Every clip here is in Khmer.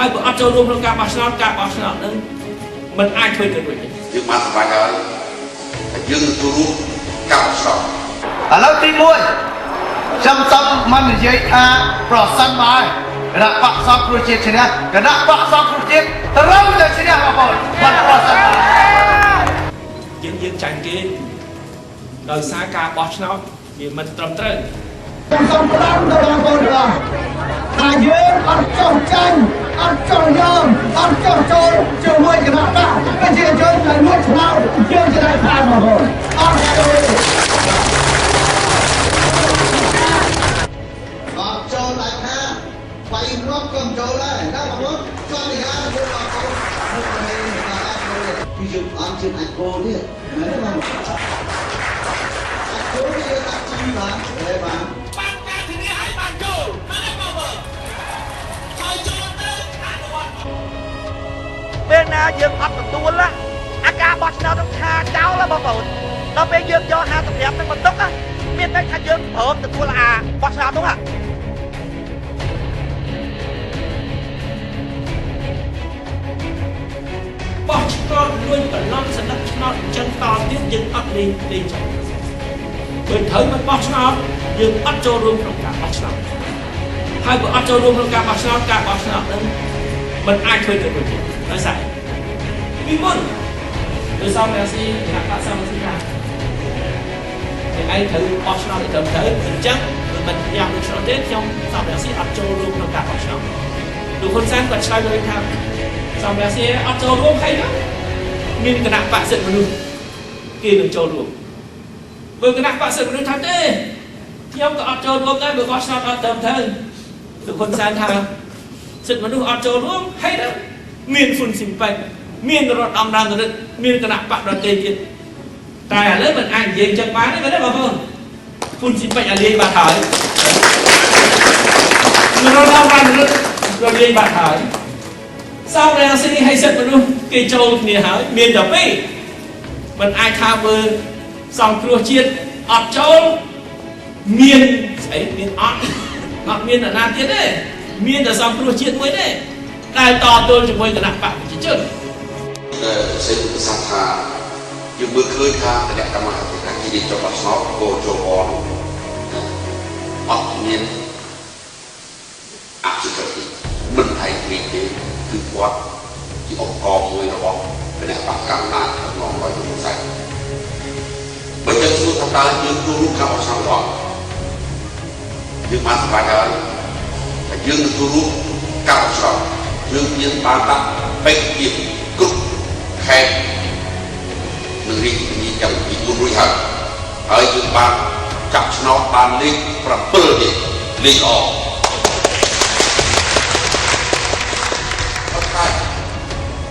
ហើយបើអត់ចូលរួមក្នុងការបោះឆ្នោតនឹងមិនអាចធ្វើទៅរួចទេយើងបានសម្រេចហើយយើងនឹងចូលរួមការបោះឆ្នោតឥឡូវទី1ខ្ញុំសូមមិននិយាយថាប្រសិនបើគណៈបកសង្គ្រោះជាតិឈ្នះគណៈបកសង្គ្រោះជាតិត្រូវតែឈ្នះបងប្អូនមិនប្រសិនបើយើងចាញ់គេដោយសារការបោះឆ្នោតវាមិនត្រឹមត្រូវខ្ញុំសូមផ្ដាំទៅបងប្អូនទាំងអស់ថាយើងអត់ចោះចាញ់អត់ចោះយំអត់ចោះចូលជាមួយគណៈបកប្រជាជនតែមួយឆ្នោតយើងจะได้ผ่านបងប្អូនអត់ចូលអត់ចូលlạiថាបាយរត់ក៏ចូលដែរណាបងប្អូនចូលនេះអានបងប្អូនគឺយើងអត់ជិះអាចគោទៀតមែនទេបងអាចគោវាដាក់ជីបានទេបានពេលណាយើងអត់ទទួលណាអាការបោះឆ្នោតនឹងថាចោលណាបងប្អូនដល់ពេលយើងយក55នឹងបន្ទុកណាមានតែថាយើងព្រមទទួលអាបោះឆ្នោតនោះហ่ะបោះឆ្នោតលួចបន្លំសន្លឹកឆ្នោតចឹងតទៀតយើងអត់លេងចាញ់បើត្រូវមិនបោះឆ្នោតយើងអត់ចូលរួមក្នុងការបោះឆ្នោតហើយបើអត់ចូលរួមក្នុងការបោះឆ្នោតនឹងមិនអាចធ្វើទៅរួចទេដោយសារពីមុនដោយសារតែស៊ីគណៈបកសំស៊ីថាឯងត្រូវបោះឆ្នោតឲ្យត្រឹមត្រូវអញ្ចឹងមិនយ៉ាងដូចឆ្នោតទេខ្ញុំសំរងស៊ីអត់ចូលរួមក្នុងការបោះឆ្នោតលោកហ៊ុនសែនគាត់ឆ្លើយដូចថាសំរងស៊ីអត់ចូលរួមហើយណាមានគណៈបកសិទ្ធិមនុស្សគេនឹងចូលរួមបើគណៈបកសិទ្ធិមនុស្សថាទេខ្ញុំក៏អត់ចូលរួមដែរបើបោះឆ្នោតអត់ត្រឹមត្រូវលោកហ៊ុនសែនថាសិទ្ធិមនុស្សអត់ចូលរួមហើយណាមានហ៊ុនស៊ីមប៉ែនមានរដ្ឋអំណាចរដ្ឋមានគណៈបកដទៃទៀតតែឥឡូវមិនអាចនិយាយចឹងបានទេមែនទេបងប្អូនហ៊ុនស៊ីមប៉ែនអាលាយបាត់ហើយរដ្ឋអំណាចរដ្ឋលាយបាត់ហើយសំរងស៊ីឲ្យសិទ្ធិមនុស្សគេចូលគ្នាហើយមានតែពីរមិនអាចថាបើសង្គ្រោះជាតិអត់ចូលមានស្អីមានអត់មានអាណាទៀតទេមានតែសង្គ្រោះជាតិមួយទេដែលតទល់ជាមួយគណៈបកប្រជាជនសេចក្តីប្រសាសន៍ថាយើងមើលឃើញថាគណៈកម្មាធិការជាតិចុះបោះឆ្នោតក៏ចូលអត់មានអភិសិទ្ធិមិនឯករាជ្យទេគឺគាត់ជាអង្គការមួយរបស់គណៈបកកម្មាធិការក្នុងឲ្យលោកសាច់បើយើងសួរថាតើយើងចូលរួមការបោះឆ្នោតអត់យើងបានសម្រេចហើយតែយើងនឹងចូលរួមការបោះឆ្នោតយើងមានបានដាក់ពេកពីគ្រប់ខេត្តនឹងរាជធានីចាំពី4រួចហើយយើងបានចាប់ឆ្នោតបានលេខ7ទៀតលេខអ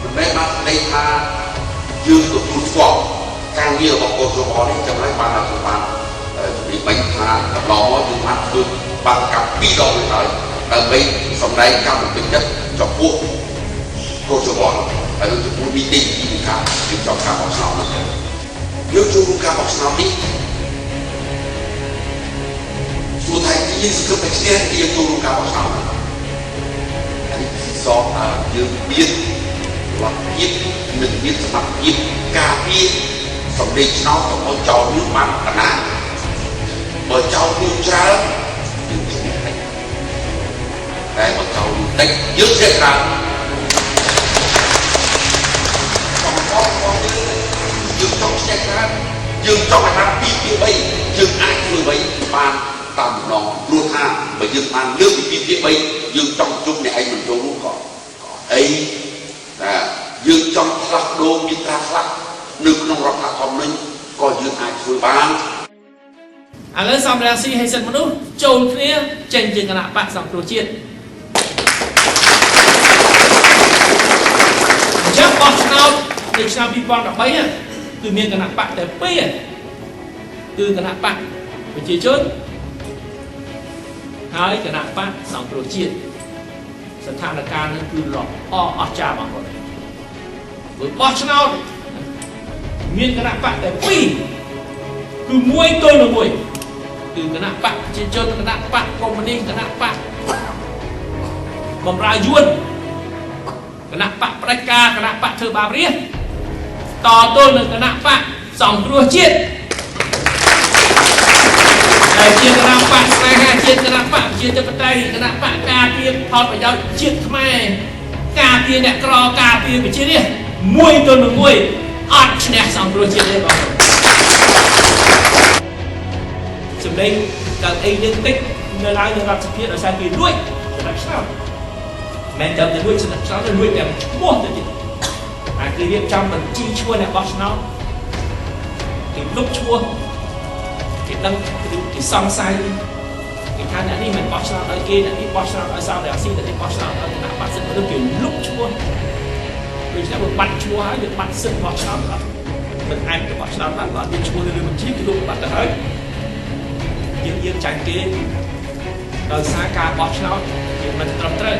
មិនមែនបានស្ដីថាយើងទទួលស្គាល់ការងាររបស់កោសបនេះចំណែកបានថាបានជំនាញបាញ់ថាកន្លងមកយើងបានធ្វើបានកម្ម2ដងរួចហើយដើម្បីសម្ដែងកម្មវិធីចិត្តចំពោះកោសបហើយចំពោះមីទីពីការរៀបចំការបោះឆ្នោតនេះយើងចូលរួមការបោះឆ្នោតនេះសួរថាយើងសង្ឃឹមតែឈ្នះយើងចូលរួមការបោះឆ្នោតហើយសោកថាយើងមានលទ្ធភាពនិងមានសមត្ថភាពការពារសម្លេងឆ្នោតរបស់ចោលយើងបានកណាបើចោលយើងច្រើនយើងឈ្នះតិចតែបើចោលតិចយើងឈ្នះច្រើនយើងចង់ឈ្នះច្រើនយើងចង់ឲ្យថា2ពី3យើងអាចធ្វើអ្វីបានតាមម្ដងព្រោះថាបើយើងបានលើកពី2ពី3យើងចង់ជុំអ្នកឯងមិនចូលរួមក៏អីតែយើងចង់ផ្លាស់ប្ដូរមាត្រាខ្លះនៅក្នុងរដ្ឋធម្មនុញ្ញក៏យើងអាចធ្វើបានឥឡូវសំរងស៊ីឲ្យសិទ្ធិមនុស្សចូលគ្នាចេញជាគណៈបកសង្គ្រោះជាតិចាំបោះឆ្នោតនៅឆ្នាំ2013គឺមានគណៈបកតែ2គឺគណៈបកប្រជាជនហើយគណៈបកសង្គ្រោះជាតិស្ថានភាពនេះគឺល្អអស្ចារ្យបងប្អូនបើបោះឆ្នោតមានគណៈបកតែ2គឺមួយទល់នឹងមួយគឺគណៈបកប្រជាជនគណៈបកកុម្មុយនីសគណៈបកបំរើយួន ណៈបកផ្ដាច់ការគណៈបកធ្វើបាបរាជតទល់នឹងគណៈបកសង្គ្រោះជាតិដែលជាគណៈបកស្នេហាជាតិគណៈបកជាធិបតេយ្យគណៈបកការពារផលប្រយោជន៍ជាតិខ្មែរការពារអ្នកក្រការពារប្រជារាស្ត្រមួយទល់នឹងមួយអត់ឈ្នះសង្គ្រោះជាតិទេបងសម្លេងកៅអីយើងតិចនៅឡើយនៅរដ្ឋសភាដោយសារគេលួចសម្រាប់ឆ្នោតមិនតែលួចសម្រាប់ឆ្នោតលួចតែឈ្មោះទៅទៀតអាគេរៀបចំបញ្ជីឈ្មោះអ្នកបោះឆ្នោតគេលុបឈ្មោះគេដឹងគេសង្ស័យគេថាអ្នកនេះមិនបោះឆ្នោតឲ្យគេអ្នកនេះបោះឆ្នោតឲ្យសង្ឃរាស៊ីអ្នកនេះបោះឆ្នោតឲ្យគណៈបក្សសិទ្ធិមនុស្សគេលុបឈ្មោះដូច្នេះបើបាត់ឈ្មោះហើយយើងបាត់សិទ្ធិបោះឆ្នោតអត់មិនអាចទៅបោះឆ្នោតបានគាត់មានឈ្មោះនៅលើបញ្ជីគេលុបបាត់ទៅហើយយើងចាញ់គេដោយសារការបោះឆ្នោតយើងមិនត្រឹមត្រូវ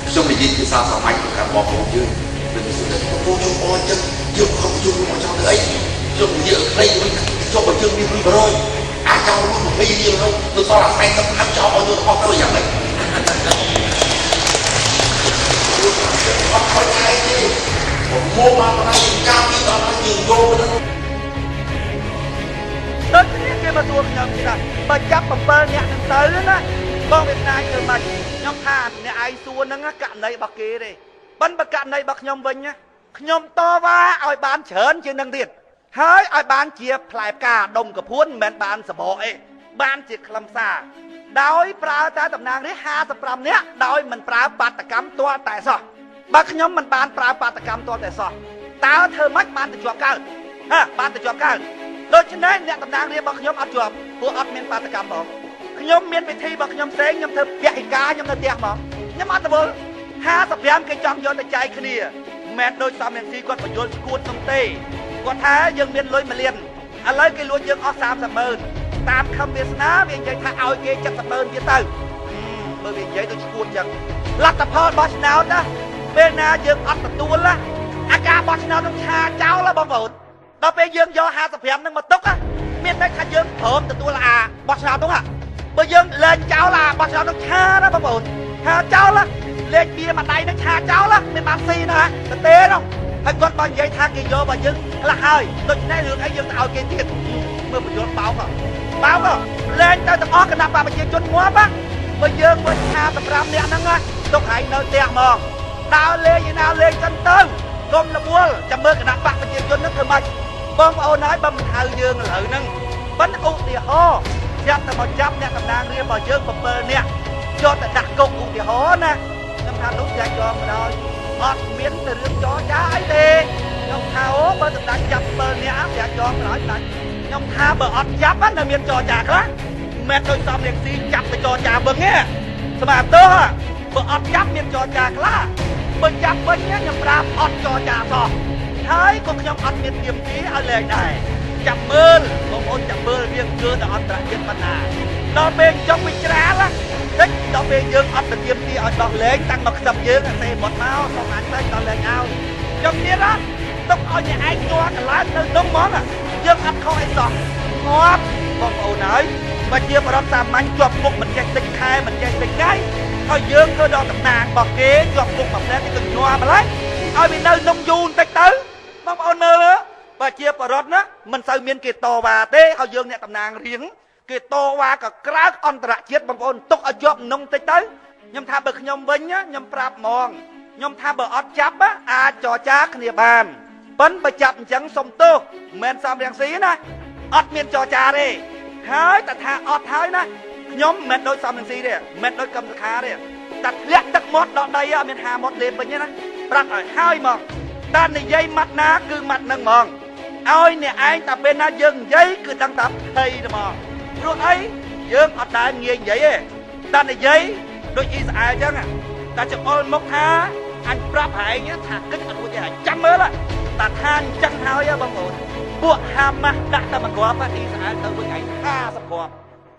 ខ្ញុំនិយាយភាសាសាមញ្ញរបស់បងប្អូនយើងនឹងស្ដាប់បងប្អូនយើងអត់ចិត្តយើងខំជួយមកចង់ទៅអីខ្ញុំនិយាយខ្លីវិញខ្ញុំបើយើងមាន200អាចចោលluôn 20រៀលហើយទៅសល់តែ40ខាត់ចោលឲ្យទៅអស់ទៅយ៉ាងម៉េចអត់ខុសឯងទេមកមកបណ្ដាការពីដល់យើងយកទៅដូចគ្នាគេមកសួរខ្ញុំទៀតបើចាប់7នាក់ហ្នឹងទៅណាបងវាណាយធ្វើម៉េចខ្ញុំថាអ្នកឯងសួរហ្នឹងករណីរបស់គេទេប៉ុន្តែករណីរបស់ខ្ញុំវិញខ្ញុំតវ៉ាឲ្យបានច្រើនជាងនឹងទៀតហើយឲ្យបានជាផ្លែផ្កាដុំកពួនមិនមែនបានសបកអីបានជាខ្លឹមសារដោយប្រើតែតំណាងរាស្ត្រ55នាក់ដោយមិនប្រើបាតកម្មទាល់តែសោះបើខ្ញុំមិនបានប្រើបាតកម្មទាល់តែសោះតើធ្វើម៉េចបានទៅជាប់កើតបានទៅជាប់កើតដូច្នេះអ្នកតំណាងរាស្ត្ររបស់ខ្ញុំអត់ជាប់ព្រោះអត់មានបាតកម្មផងខ្ញុំមានវិធីរបស់ខ្ញុំផ្សេងខ្ញុំធ្វើពហិការខ្ញុំនៅផ្ទះមកខ្ញុំអត់ទៅវល់55គេចង់យកទៅចែកគ្នាមិនដូចសំរងស៊ីគាត់បញ្យល់ឈួតនោះទេគាត់ថាយើងមានលុយ1លានឥឡូវគេលួចយើងអស់300000តាមខំវាសនាវានិយាយថាឲ្យគេ700000ទៀតទៅបើវានិយាយដូចឈួតចឹងលទ្ធផលបោះឆ្នោតណាពេលណាយើងអត់ទទួលណាអាការបោះឆ្នោតនឹងឆាចោលបងប្អូនដល់ពេលយើងយក55ហ្នឹងមកទុកមានន័យថាយើងព្រមទទួលអាបោះឆ្នោតនោះបើយើងលែងចោលអាបោះឆ្នោតនោះឆាណាបងប្អូនឆាចោលលេខវាមួយដៃនឹងឆាចោលមានបានស៊ីណាទៅទេនោះហើយគាត់បើនិយាយថាគេយករបស់យើងខ្លះហើយដូច្នេះរឿងអីយើងទៅឲ្យគេទៀតមើលបញ្យល់បោកលែងទៅទាំងអស់គណៈបកប្រជាជនងាប់បើយើងមើល55នាក់ហ្នឹងទុកឲ្យនៅផ្ទះមកដើរលេងឯណាលេងចឹងទៅកុំរវល់ចាំមើលគណៈបកប្រជាជនហ្នឹងធ្វើម៉េចបងប្អូនហើយបើមិនហៅយើងឥឡូវហ្នឹងប៉ុន្តែឧទាហរណ៍ចាប់តែមកចាប់អ្នកតំណាងរាស្ត្ររបស់យើង7នាក់យកទៅដាក់គុកឧទាហរណ៍ណាខ្ញុំថានោះយ៉ាច់យកមកដល់អត់មានទៅរឿងចរចាអីទេខ្ញុំថាអូបើតំណាងចាប់7នាក់យ៉ាច់យកមកដល់ដាច់ខ្ញុំថាបើអត់ចាប់នៅមានចរចាខ្លះមិនដូចសំរងស៊ីចាប់ទៅចរចាវឹងទេស្មាតទោះបើអត់ចាប់មានចរចាខ្លះបើចាប់វិញខ្ញុំប្រាប់អត់ចរចាសោះហើយក៏ខ្ញុំអត់មានទៀមទីឲ្យលែងដែរចាំមើលបងប្អូនចាំមើលវាគឺដល់អន្តរជាតិប៉ុណ្ណាដល់ពេលចង់វិច្រាលតិចដល់ពេលយើងអត់ទៅទៀមទីឲ្យដោះលែងតាំងមកខ្សឹបយើងអាសេបត់មកសូមអញទៅដល់លែងឲ្យខ្ញុំទៀតទុកឲ្យអ្នកឯងជាប់កន្លែងនៅនោះហ្មងយើងអត់ខុសអីសោះងាប់បងប្អូនហើយបើជាបរិបទសាមញ្ញជាប់មុខមិនចេះតិចខែមិនចេះតិចថ្ងៃហើយយើងធ្វើដល់តំណាងរបស់គេជាប់មុខមួយផ្លែគេទៅញ័រម្ល៉េះឲ្យវានៅនំយូរបន្តិចទៅបងប្អូនមើលបើជាបរិបទណាមិនសូវមានគេតវ៉ាទេឲ្យយើងអ្នកតំណាងរៀងគេតវ៉ាក៏ក្រើកអន្តរជាតិបងប្អូនទុកឲ្យជាប់នំតិចទៅខ្ញុំថាបើខ្ញុំវិញខ្ញុំប្រាប់ហ្មងខ្ញុំថាបើអត់ចាប់អាចចរចាគ្នាបានប៉ុន្តែបើចាប់អញ្ចឹងសុំទោសមិនសំរងស៊ីណាអត់មានចរចាទេហើយតែថាអត់ហើយណាខ្ញុំមិនដូចសំរងស៊ីទេមិនដូចកឹមសុខាទេតែធ្លាក់ទឹកមាត់ដល់ដីអត់មានហាមាត់លេបវិញទេណាប្រាប់ឲ្យហើយមកតែនិយាយម៉ាត់ណាគឺម៉ាត់នឹងហ្មងឲ្យអ្នកឯងតែពេលណាយើងនិយាយគឺដឹងតែភ័យហ្មងព្រោះអីយើងអត់ដែលងាយនិយាយទេតែនិយាយដូចអ៊ីស្រាអែលអញ្ចឹងតែចង្អុលមុខថាអញប្រាប់ហែងថាគិតអត់រួចទេចាំមើលតែថាអញ្ចឹងហើយបងប្អូនពួកហាម៉ាស់ដាក់តែមកគ្រាប់អ៊ីស្រាអែលទៅវិញឯង50គ្រាប់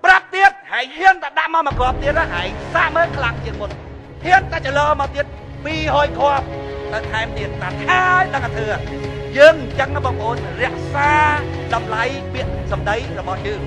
ប្រាប់ទៀតហែងហ៊ានតែដាក់មកគ្រាប់ទៀតហែងសាកមើលខ្លាំងជាងមុនហ៊ានតែចលើមកទៀត200គ្រាប់ទៅថែមទៀតតែថាដឹងតែធ្វើយើងអញ្ចឹងណាបងប្អូនរក្សាតម្លៃពាក្យសម្ដីរបស់យើង